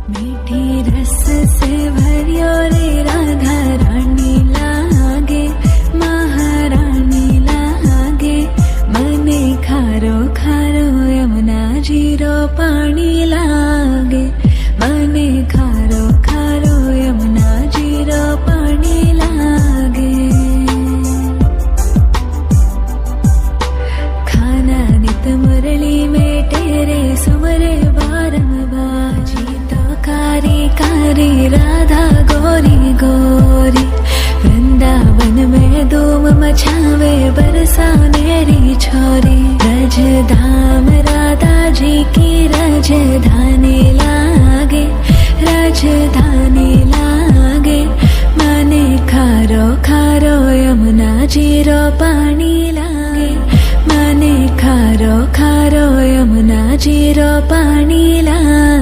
मीठी रस से भरियो रे राधा रानी लागे, महारानी लागे। मने खारो खारो यमुना जीरो पानी लागे, मने खारो खारो यमुना जीरो पानी लागे। खाना नित मुरली में तेरे सुमरे बारंबार। जीतो कारी कारी राधा गोरी गोरी, वृंदावन में धूम मचावे बरसानेरी छोरी। रजधाम राधा जी की रजधानी लागे, राजधानी लागे। मने खारो खारो यमुना जीरो पानी लागे, मने खारो खारो यमुना जीरो पानी लागे।